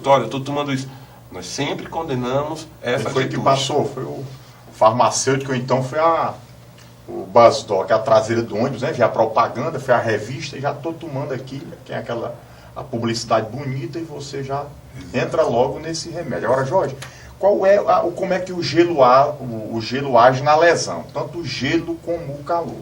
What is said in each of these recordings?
Olha, eu estou tomando isso. Nós sempre condenamos essa Quem foi atitude. que passou? Foi o farmacêutico, ou então foi o Buzz Dog, a traseira do ônibus, né? Vi a propaganda, foi a revista, e já estou tomando aqui, tem a publicidade bonita, e você já entra logo nesse remédio. Agora, Jorge, como é que o gelo age na lesão? Tanto o gelo como o calor.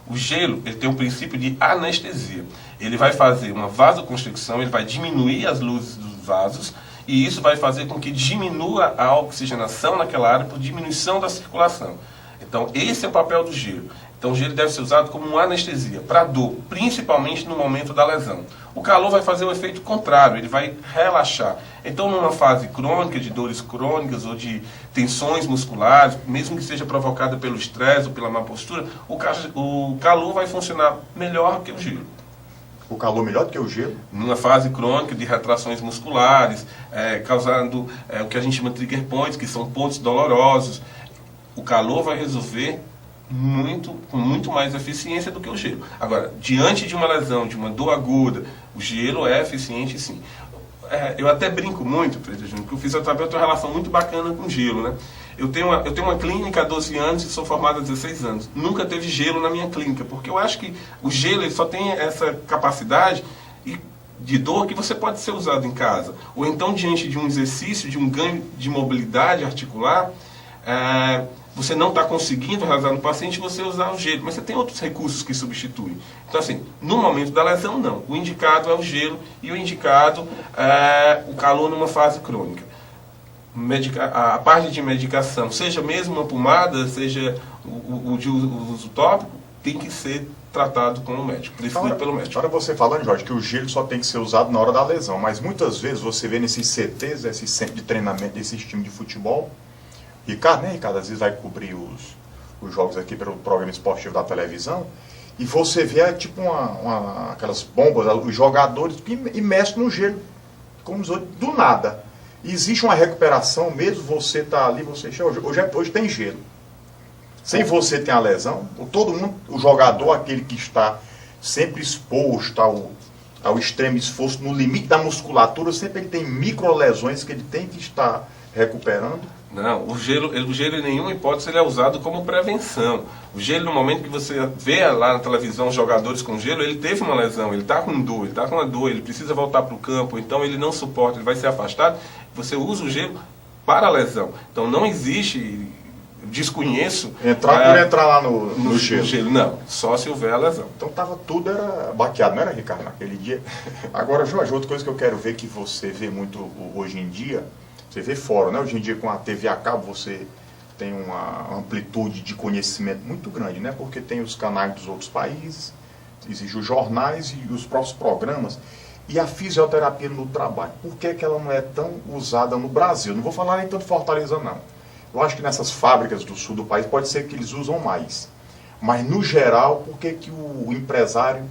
O gelo, ele tem um princípio de anestesia. Ele vai fazer uma vasoconstricção, ele vai diminuir as luzes dos vasos, e isso vai fazer com que diminua a oxigenação naquela área por diminuição da circulação. Então, esse é o papel do gelo. Então, o gelo deve ser usado como uma anestesia, para dor, principalmente no momento da lesão. O calor vai fazer o efeito contrário, ele vai relaxar. Então, numa fase crônica, de dores crônicas ou de tensões musculares, mesmo que seja provocada pelo estresse ou pela má postura, o calor vai funcionar melhor que o gelo. O calor melhor do que o gelo? Numa fase crônica de retrações musculares, causando o que a gente chama de trigger points, que são pontos dolorosos, o calor vai resolver com muito mais eficiência do que o gelo. Agora, diante de uma lesão, de uma dor aguda, o gelo é eficiente sim. Eu até brinco muito, Freitas Júnior, que o fisioterapeuta tem uma relação muito bacana com o gelo, né? Eu tenho uma clínica há 12 anos e sou formado há 16 anos. Nunca teve gelo na minha clínica, porque eu acho que o gelo ele só tem essa capacidade de dor que você pode ser usado em casa. Ou então, diante de um exercício, de um ganho de mobilidade articular, você não está conseguindo realizar no paciente, você usar o gelo. Mas você tem outros recursos que substituem. Então, assim, no momento da lesão, não. O indicado é o gelo e o indicado é o calor numa fase crônica. A parte de medicação, seja mesmo uma pomada, seja o de uso tópico, tem que ser tratado com o médico, prescrito pelo médico. Agora você falando, Jorge, que o gelo só tem que ser usado na hora da lesão, mas muitas vezes você vê nesses CTs, esses centros de treinamento desses times de futebol, Ricardo, né, Ricardo, às vezes vai cobrir os jogos aqui pelo programa esportivo da televisão, e você vê tipo aquelas bombas, os jogadores imersos no gelo, como os outros, do nada. Existe uma recuperação, mesmo você tá ali, hoje tem gelo. Sem você ter a lesão, todo mundo, o jogador, aquele que está sempre exposto ao extremo esforço, no limite da musculatura, sempre ele tem microlesões que ele tem que estar recuperando. Não, o gelo em nenhuma hipótese ele é usado como prevenção. O gelo, no momento que você vê lá na televisão os jogadores com gelo, ele teve uma lesão, ele está com dor, ele precisa voltar para o campo, então ele não suporta, ele vai ser afastado. Você usa o gelo para a lesão. Então não existe, desconheço... Entrar lá no gelo. Não, só se houver a lesão. Então tudo era baqueado, não era, Ricardo, naquele dia? Agora, Jorge, outra coisa que eu quero ver, que você vê muito hoje em dia, você vê fora, né? Hoje em dia com a TV a cabo você tem uma amplitude de conhecimento muito grande, né? Porque tem os canais dos outros países, existem os jornais e os próprios programas. E a fisioterapia no trabalho, por que ela não é tão usada no Brasil? Não vou falar nem tanto Fortaleza, não. Eu acho que nessas fábricas do sul do país pode ser que eles usam mais. Mas, no geral, por que o empresário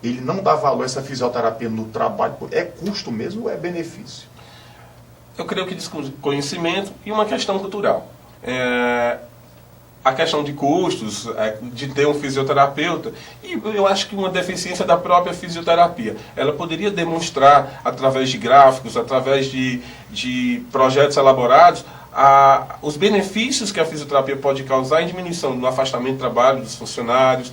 ele não dá valor a essa fisioterapia no trabalho? É custo mesmo ou é benefício? Eu creio que desconhecimento e uma questão cultural. A questão de custos, de ter um fisioterapeuta, e eu acho que uma deficiência da própria fisioterapia. Ela poderia demonstrar, através de gráficos, através de projetos elaborados, os benefícios que a fisioterapia pode causar em diminuição do afastamento do trabalho dos funcionários,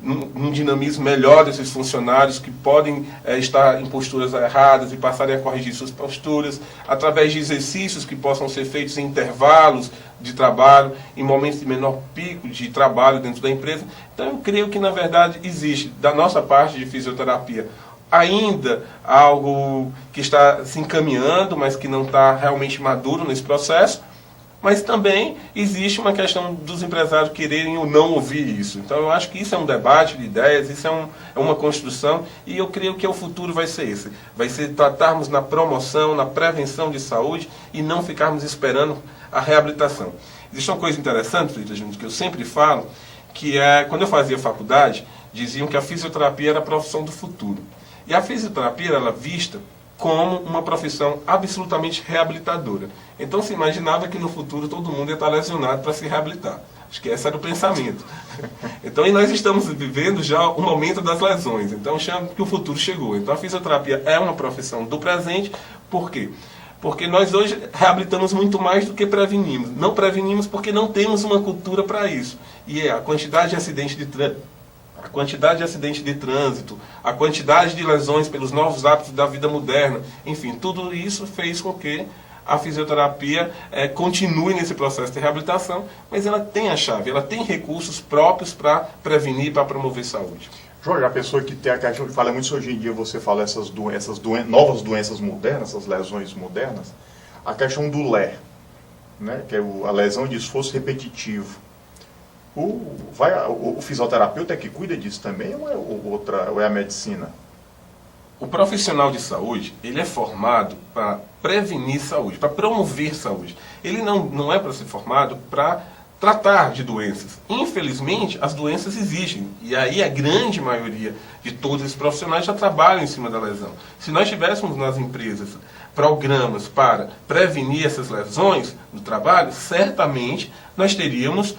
um dinamismo melhor desses funcionários que podem estar em posturas erradas e passarem a corrigir suas posturas, através de exercícios que possam ser feitos em intervalos de trabalho, em momentos de menor pico de trabalho dentro da empresa. Então eu creio que, na verdade, existe, da nossa parte de fisioterapia, ainda algo que está se encaminhando, mas que não está realmente maduro nesse processo. Mas também existe uma questão dos empresários quererem ou não ouvir isso. Então eu acho que isso é um debate de ideias, isso é uma construção, e eu creio que o futuro vai ser esse. Vai ser tratarmos na promoção, na prevenção de saúde e não ficarmos esperando a reabilitação. Existe uma coisa interessante, Freitas Júnior, que eu sempre falo, que quando eu fazia faculdade, diziam que a fisioterapia era a profissão do futuro. E a fisioterapia era vista como uma profissão absolutamente reabilitadora. Então se imaginava que no futuro todo mundo ia estar lesionado para se reabilitar. Acho que esse era o pensamento. Então, e nós estamos vivendo já o momento das lesões. Então, chama que o futuro chegou. Então, a fisioterapia é uma profissão do presente. Por quê? Porque nós hoje reabilitamos muito mais do que prevenimos. Não prevenimos porque não temos uma cultura para isso. E a quantidade de acidentes de trânsito, a quantidade de lesões pelos novos hábitos da vida moderna, enfim, tudo isso fez com que a fisioterapia continue nesse processo de reabilitação, mas ela tem a chave, ela tem recursos próprios para prevenir, para promover saúde. Jorge, a pessoa que tem a questão que fala muito hoje em dia, você fala novas doenças modernas, essas lesões modernas, a questão do LER, né, que é a lesão de esforço repetitivo. O fisioterapeuta é que cuida disso também ou é a medicina? O profissional de saúde, ele é formado para prevenir saúde, para promover saúde. Ele não é para ser formado para tratar de doenças. Infelizmente, as doenças existem. E aí a grande maioria de todos esses profissionais já trabalham em cima da lesão. Se nós tivéssemos nas empresas programas para prevenir essas lesões no trabalho, certamente nós teríamos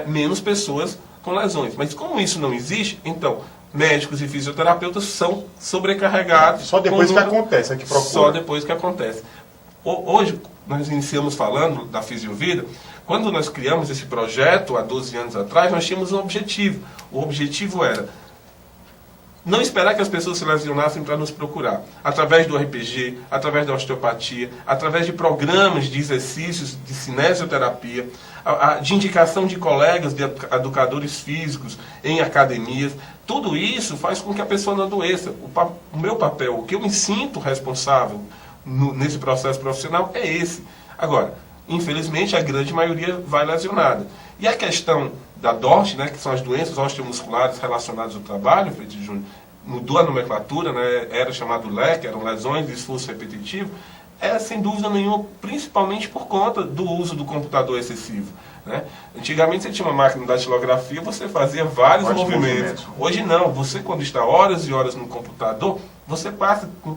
menos pessoas com lesões. Mas como isso não existe, então médicos e fisioterapeutas são sobrecarregados. Só depois que acontece, é que procura. Só depois que acontece. Hoje, nós iniciamos falando da Fisiovida. Quando nós criamos esse projeto, há 12 anos atrás, nós tínhamos um objetivo. O objetivo era não esperar que as pessoas se lesionassem para nos procurar. Através do RPG, através da osteopatia, através de programas de exercícios de cinesioterapia, de indicação de colegas, de educadores físicos em academias. Tudo isso faz com que a pessoa não adoeça. O meu papel, o que eu me sinto responsável nesse processo profissional é esse. Agora, infelizmente, a grande maioria vai lesionada. E a questão da DORT, né, que são as doenças osteomusculares relacionadas ao trabalho, Freitas Júnior, mudou a nomenclatura, né, era chamado LEC, eram lesões de esforço repetitivo, sem dúvida nenhuma, principalmente por conta do uso do computador excessivo. Né? Antigamente você tinha uma máquina de datilografia, você fazia vários movimentos. Hoje não, você quando está horas e horas no computador, você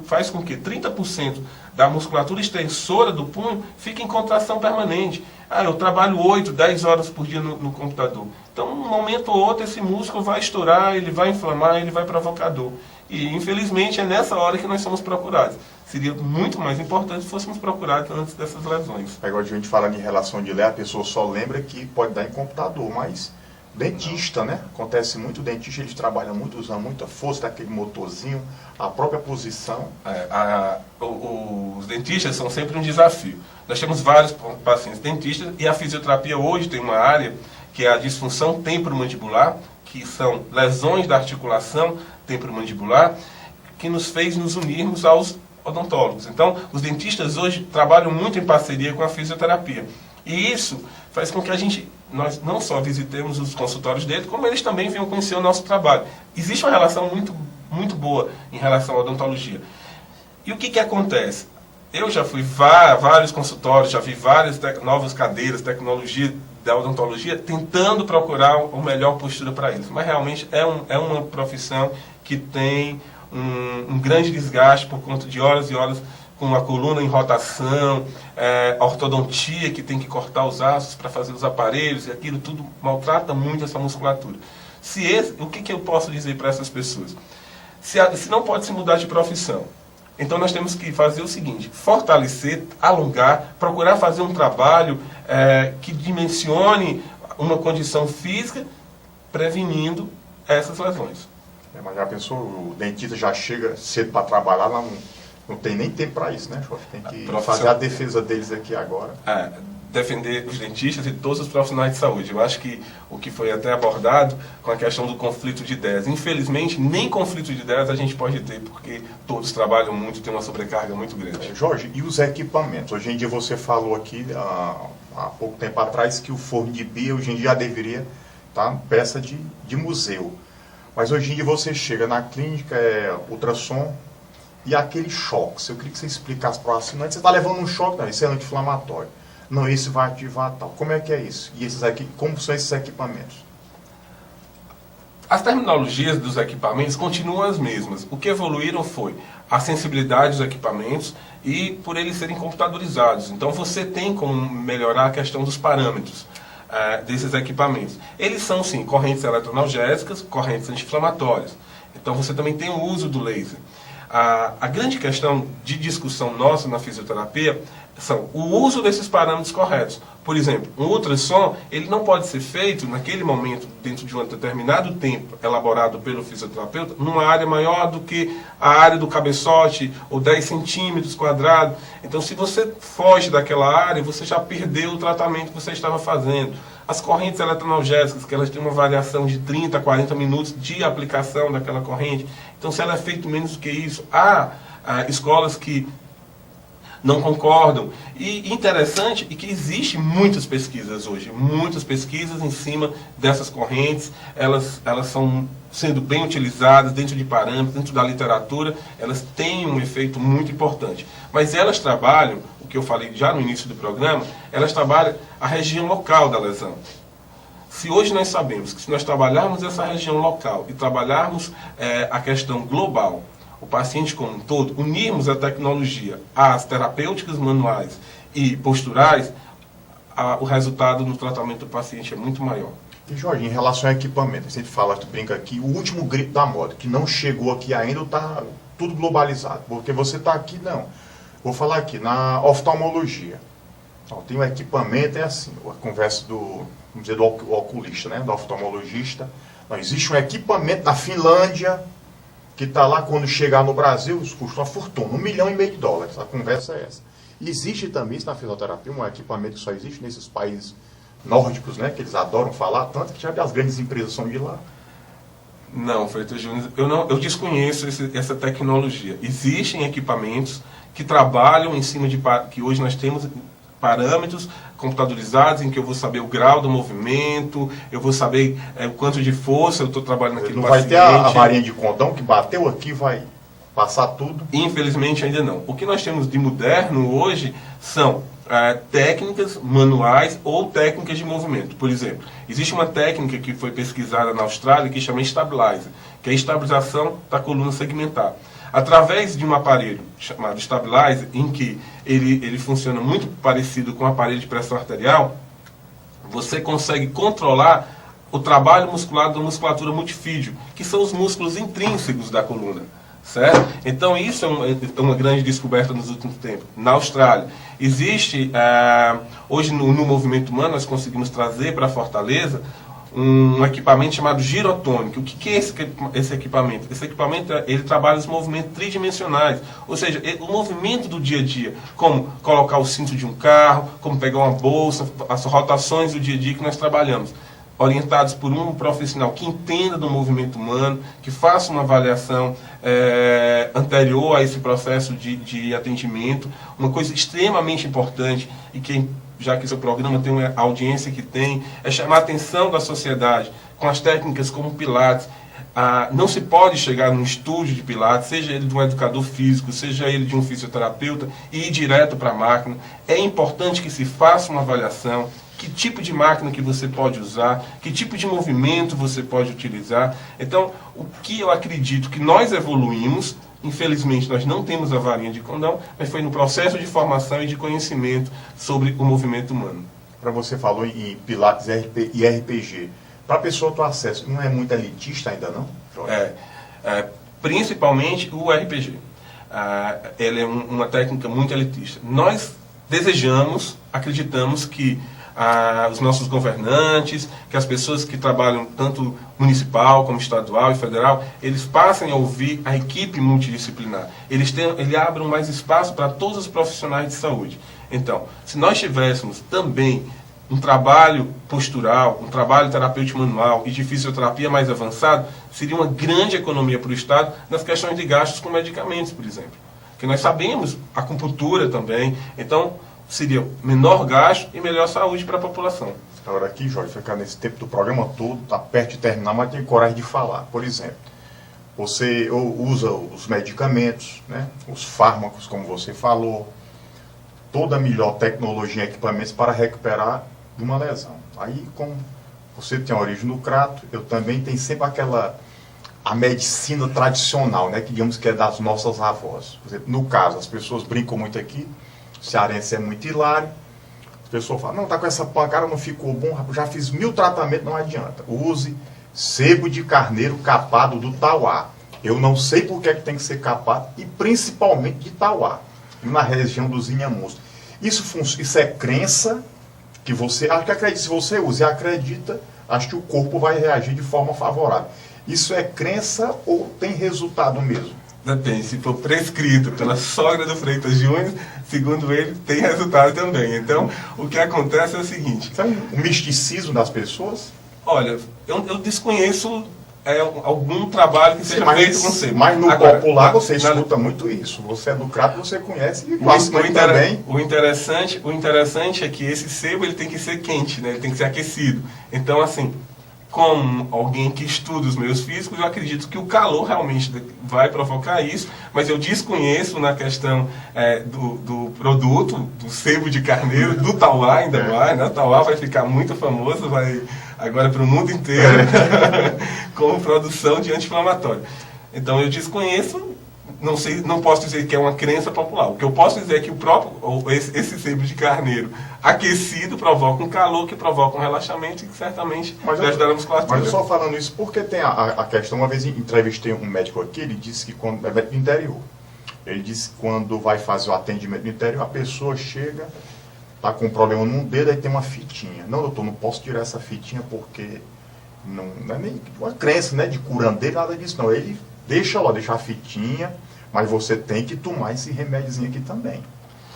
faz com que 30% da musculatura extensora do punho fique em contração permanente. Eu trabalho 8, 10 horas por dia no computador. Então, num momento ou outro, esse músculo vai estourar, ele vai inflamar, ele vai provocar dor. E, infelizmente, é nessa hora que nós somos procurados. Seria muito mais importante se fôssemos procurados antes dessas lesões. Agora, a gente fala em relação de LER, a pessoa só lembra que pode dar em computador, mas dentista, né? Acontece muito, o dentista ele trabalha muito, usa muita força daquele motorzinho, a própria posição. Os dentistas são sempre um desafio. Nós temos vários pacientes dentistas e a fisioterapia hoje tem uma área que é a disfunção temporomandibular, que são lesões da articulação temporomandibular, que nos fez nos unirmos aos odontólogos. Então, os dentistas hoje trabalham muito em parceria com a fisioterapia. E isso faz com que nós não só visitemos os consultórios dele, como eles também venham conhecer o nosso trabalho. Existe uma relação muito, muito boa em relação à odontologia. E o que acontece? Eu já fui a vários consultórios, já vi várias novas cadeiras, tecnologia da odontologia, tentando procurar uma melhor postura para eles. Mas realmente é uma profissão que tem um grande desgaste por conta de horas e horas com a coluna em rotação, ortodontia, que tem que cortar os ossos para fazer os aparelhos, e aquilo tudo maltrata muito essa musculatura. O que eu posso dizer para essas pessoas? Se não pode se mudar de profissão, então nós temos que fazer o seguinte: fortalecer, alongar, procurar fazer um trabalho que dimensione uma condição física, prevenindo essas lesões. Mas já pensou, o dentista já chega cedo para trabalhar, lá não tem nem tempo para isso, né, Jorge? Tem que fazer a defesa deles aqui agora. Defender os dentistas e todos os profissionais de saúde. Eu acho que o que foi até abordado com a questão do conflito de ideias. Infelizmente, nem conflito de ideias a gente pode ter, porque todos trabalham muito, tem uma sobrecarga muito grande. Jorge, e os equipamentos? Hoje em dia você falou aqui, há pouco tempo atrás, que o forno de Bia hoje em dia já deveria estar peça de museu. Mas hoje em dia você chega na clínica, ultrassom, e aquele choque. Eu queria que você explicasse para o assinante. Você está levando um choque, não, isso é anti-inflamatório. Não, esse vai ativar tal. Como é que é isso? E como são esses equipamentos? As terminologias dos equipamentos continuam as mesmas. O que evoluíram foi a sensibilidade dos equipamentos e por eles serem computadorizados. Então você tem como melhorar a questão dos parâmetros. desses equipamentos. Eles são, sim, correntes eletroanalgésicas, correntes anti-inflamatórias. Então você também tem o uso do laser. A grande questão de discussão nossa na fisioterapia são o uso desses parâmetros corretos. Por exemplo, um ultrassom, ele não pode ser feito naquele momento, dentro de um determinado tempo, elaborado pelo fisioterapeuta, numa área maior do que a área do cabeçote, ou 10 centímetros quadrados. Então, se você foge daquela área, você já perdeu o tratamento que você estava fazendo. As correntes eletroanalgésicas, que elas têm uma variação de 30 a 40 minutos de aplicação daquela corrente. Então, se ela é feita menos do que isso, há escolas que não concordam. E interessante é que existem muitas pesquisas hoje, muitas pesquisas em cima dessas correntes, elas são sendo bem utilizadas dentro de parâmetros, dentro da literatura, elas têm um efeito muito importante. Mas elas trabalham, o que eu falei já no início do programa, elas trabalham a região local da lesão. Se hoje nós sabemos que se nós trabalharmos essa região local e trabalharmos a questão global, o paciente como um todo, unirmos a tecnologia às terapêuticas manuais e posturais, o resultado no tratamento do paciente é muito maior. E Jorge, em relação ao equipamento, você fala, tu brinca aqui, o último grito da moda, que não chegou aqui ainda, está tudo globalizado, porque você está aqui, não. Vou falar aqui, na oftalmologia, tem um equipamento, é assim, a conversa vamos dizer, do oculista, né, do oftalmologista, não, existe um equipamento na Finlândia, que está lá, quando chegar no Brasil, custa uma fortuna, $1,5 milhão. A conversa é essa. Existe também isso na fisioterapia, um equipamento que só existe nesses países nórdicos, né, que eles adoram falar, tanto que já as grandes empresas são de lá. Não, Freitas Júnior, eu desconheço essa tecnologia. Existem equipamentos que trabalham em cima que hoje nós temos parâmetros computadorizados em que eu vou saber o grau do movimento, eu vou saber o quanto de força eu estou trabalhando naquele paciente. Não vai ter a varinha de condão que bateu aqui, vai passar tudo? Infelizmente ainda não. O que nós temos de moderno hoje são técnicas manuais ou técnicas de movimento. Por exemplo, existe uma técnica que foi pesquisada na Austrália que chama Stabilizer, que é a estabilização da coluna segmentar. Através de um aparelho chamado Stabilizer, em que ele funciona muito parecido com o aparelho de pressão arterial, você consegue controlar o trabalho muscular da musculatura multifídio, que são os músculos intrínsecos da coluna. Certo? Então isso é uma grande descoberta nos últimos tempos. Na Austrália, existe, hoje no movimento humano, nós conseguimos trazer para Fortaleza um equipamento chamado girotônico. O que é esse equipamento? Esse equipamento ele trabalha os movimentos tridimensionais, ou seja, o movimento do dia a dia, como colocar o cinto de um carro, como pegar uma bolsa, as rotações do dia a dia que nós trabalhamos, orientados por um profissional que entenda do movimento humano, que faça uma avaliação anterior a esse processo de atendimento. Uma coisa extremamente importante e que, já que seu programa tem uma audiência que tem, é chamar a atenção da sociedade com as técnicas como Pilates. Não se pode chegar num estúdio de Pilates, seja ele de um educador físico, seja ele de um fisioterapeuta, e ir direto para a máquina. É importante que se faça uma avaliação, que tipo de máquina que você pode usar, que tipo de movimento você pode utilizar. Então, o que eu acredito que nós evoluímos, infelizmente nós não temos a varinha de condão, mas foi no processo de formação e de conhecimento sobre o movimento humano. Para você falou em Pilates e RPG. Para a pessoa ter acesso, não é muito elitista ainda não, Jorge? Principalmente o RPG. Ela é uma técnica muito elitista. Nós desejamos, acreditamos que os nossos governantes, que as pessoas que trabalham tanto municipal como estadual e federal, eles passem a ouvir a equipe multidisciplinar. Eles abram mais espaço para todos os profissionais de saúde. Então, se nós tivéssemos também um trabalho postural, um trabalho terapêutico manual e de fisioterapia mais avançado, seria uma grande economia para o Estado nas questões de gastos com medicamentos, por exemplo. Porque nós sabemos, acupuntura também, então seria menor gasto e melhor saúde para a população. Agora aqui, Jorge, ficar nesse tempo do programa todo, está perto de terminar, mas tem coragem de falar. Por exemplo, você usa os medicamentos, né, os fármacos, como você falou, toda a melhor tecnologia e equipamentos para recuperar de uma lesão. Aí, como você tem a origem no crato, eu também tenho sempre a medicina tradicional, né, que digamos que é das nossas avós. Por exemplo, no caso, as pessoas brincam muito aqui, o cearense é muito hilário, As pessoas falam, não, tá com essa pancada, não ficou bom, já fiz 1000 tratamentos, não adianta. Use sebo de carneiro capado do Tauá. Eu não sei por que tem que ser capado, e principalmente de Tauá, na região dos Inhamuns. Isso é crença que você, acho que acredita, se você usa e acredita, acho que o corpo vai reagir de forma favorável. Isso é crença ou tem resultado mesmo? Depende, se for prescrito pela sogra do Freitas Júnior, segundo ele, tem resultado também. Então, o que acontece é o seguinte... Isso é um misticismo das pessoas? Olha, eu desconheço algum trabalho que seja feito com sebo. Mas no popular você escuta muito isso. Você é do crato, você conhece e também. O interessante é que esse sebo ele tem que ser quente, né? Ele tem que ser aquecido. Então, assim, como alguém que estuda os meios físicos, eu acredito que o calor realmente vai provocar isso, mas eu desconheço na questão do produto, do sebo de carneiro, do Tauá ainda mais, né? O Tauá vai ficar muito famoso, vai agora para o mundo inteiro, como produção de anti-inflamatório. Então eu desconheço, não sei, não posso dizer que é uma crença popular. O que eu posso dizer é que esse sebo de carneiro aquecido provoca um calor, que provoca um relaxamento e que certamente vai ajudar na musculatura. Mas eu só falando isso porque tem a questão, uma vez entrevistei um médico aqui, ele disse que quando é médico do interior, ele disse que quando vai fazer o atendimento no interior, a pessoa chega, está com um problema num dedo, aí tem uma fitinha. Não, doutor, não posso tirar essa fitinha porque não é nem uma crença, né, de curandeiro, nada disso não. Ele deixa a fitinha, mas você tem que tomar esse remédiozinho aqui também.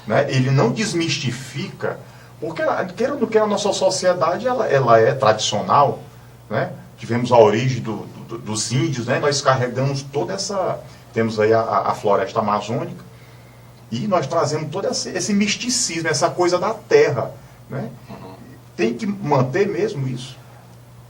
Né? Ele não desmistifica, porque, queira ou não queira, a nossa sociedade ela é tradicional, né? Tivemos a origem dos índios, né? Nós carregamos toda essa... Temos aí a floresta amazônica, e nós trazemos todo esse misticismo, essa coisa da terra. Né? Tem que manter mesmo isso.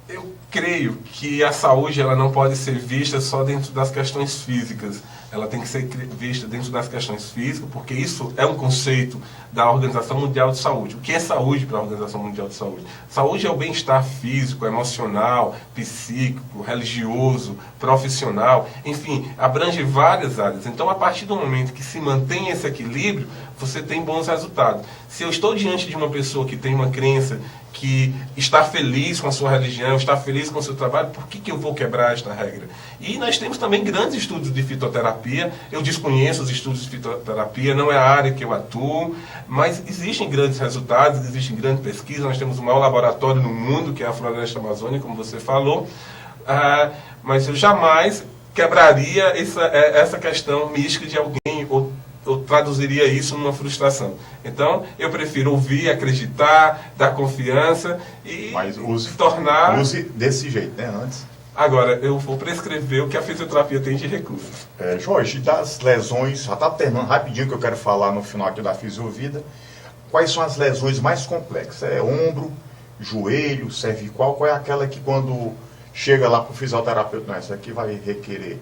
Eu creio que a saúde ela não pode ser vista só dentro das questões físicas. Ela tem que ser vista dentro das questões físicas, porque isso é um conceito da Organização Mundial de Saúde. O que é saúde para a Organização Mundial de Saúde? Saúde é o bem-estar físico, emocional, psíquico, religioso, profissional, enfim, abrange várias áreas. Então, a partir do momento que se mantém esse equilíbrio, você tem bons resultados. Se eu estou diante de uma pessoa que tem uma crença, que está feliz com a sua religião, está feliz com o seu trabalho, por que eu vou quebrar esta regra? E nós temos também grandes estudos de fitoterapia. Eu desconheço os estudos de fitoterapia, não é a área que eu atuo, mas existem grandes resultados, existem grandes pesquisas. Nós temos o maior laboratório no mundo, que é a Floresta Amazônica, como você falou, mas eu jamais quebraria essa questão mística de alguém, ou traduziria isso numa frustração. Então, eu prefiro ouvir, acreditar, dar confiança e tornar... Use desse jeito, né, antes. Agora, eu vou prescrever o que a fisioterapia tem de recursos. Jorge, das lesões, já está terminando rapidinho que eu quero falar no final aqui da Fisiovida, quais são as lesões mais complexas? É ombro, joelho, cervical, qual é aquela que quando chega lá para o fisioterapeuta, não, essa aqui vai requerer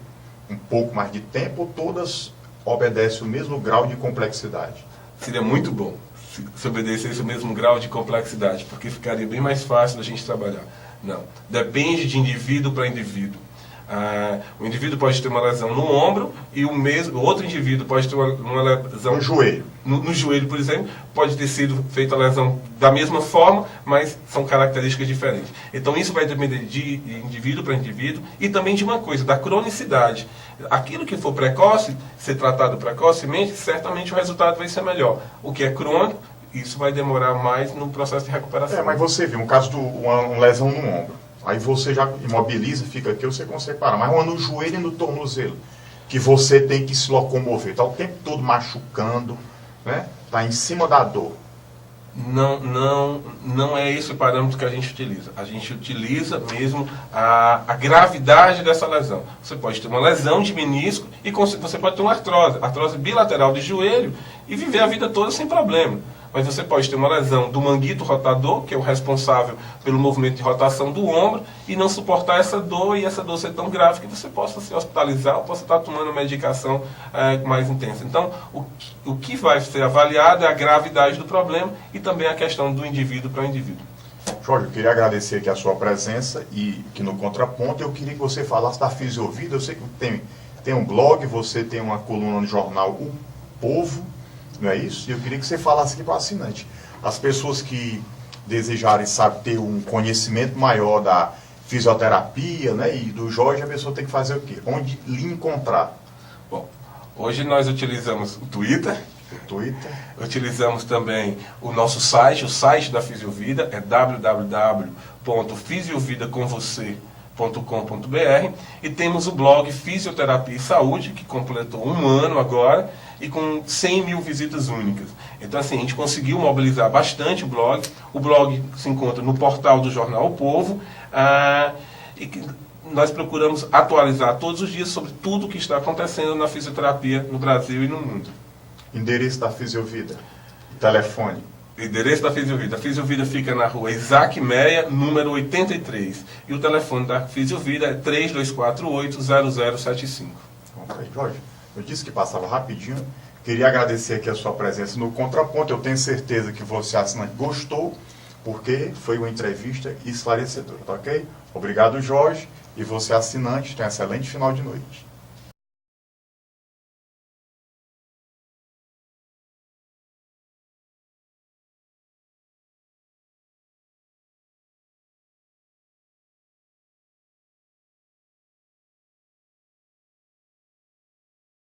um pouco mais de tempo, ou todas obedecem o mesmo grau de complexidade? Seria muito bom se obedecesse o mesmo grau de complexidade, porque ficaria bem mais fácil da gente trabalhar. Não. Depende de indivíduo para indivíduo. O indivíduo pode ter uma lesão no ombro e o outro indivíduo pode ter uma lesão no joelho. No joelho, por exemplo, pode ter sido feita a lesão da mesma forma, mas são características diferentes. Então isso vai depender de indivíduo para indivíduo e também de uma coisa, da cronicidade. Aquilo que for precoce, ser tratado precocemente, certamente o resultado vai ser melhor. O que é crônico, isso vai demorar mais no processo de recuperação. Mas você viu, um caso de uma lesão no ombro. Aí você já imobiliza, fica aqui, você consegue parar. Mas uma no joelho e no tornozelo, que você tem que se locomover. Está o tempo todo machucando, né? Está em cima da dor. Não é esse o parâmetro que a gente utiliza. A gente utiliza mesmo a gravidade dessa lesão. Você pode ter uma lesão de menisco e você pode ter uma artrose bilateral de joelho e viver a vida toda sem problema. Mas você pode ter uma lesão do manguito rotador, que é o responsável pelo movimento de rotação do ombro, e não suportar essa dor, e essa dor ser tão grave que você possa se hospitalizar ou possa estar tomando medicação mais intensa. Então, o que vai ser avaliado é a gravidade do problema e também a questão do indivíduo para o indivíduo. Jorge, eu queria agradecer aqui a sua presença e que no contraponto eu queria que você falasse da Fisiovida. Eu sei que tem um blog, você tem uma coluna no jornal O Povo, Não é isso? E eu queria que você falasse aqui para o assinante. As pessoas que desejarem, sabe, ter um conhecimento maior da fisioterapia, né, e do Jorge, a pessoa tem que fazer o quê? Onde lhe encontrar? Bom, hoje nós utilizamos o Twitter. Utilizamos também o nosso site, o site da Fisiovida, é www.fisiovidacomvocê.com.br, e temos o blog Fisioterapia e Saúde, que completou 1 ano agora, e com 100 mil visitas únicas. Então, assim, a gente conseguiu mobilizar bastante o blog. O blog se encontra no portal do jornal O Povo, e que nós procuramos atualizar todos os dias sobre tudo o que está acontecendo na fisioterapia no Brasil e no mundo. Endereço da Fisiovida, telefone. Endereço da Fisiovida. A Fisiovida fica na rua Isaac Meia, número 83. E o telefone da Fisiovida é 3248-0075. Ok, Jorge, eu disse que passava rapidinho. Queria agradecer aqui a sua presença no Contraponto. Eu tenho certeza que você, assinante, gostou, porque foi uma entrevista esclarecedora, tá ok? Obrigado, Jorge. E você, assinante, tenha um excelente final de noite.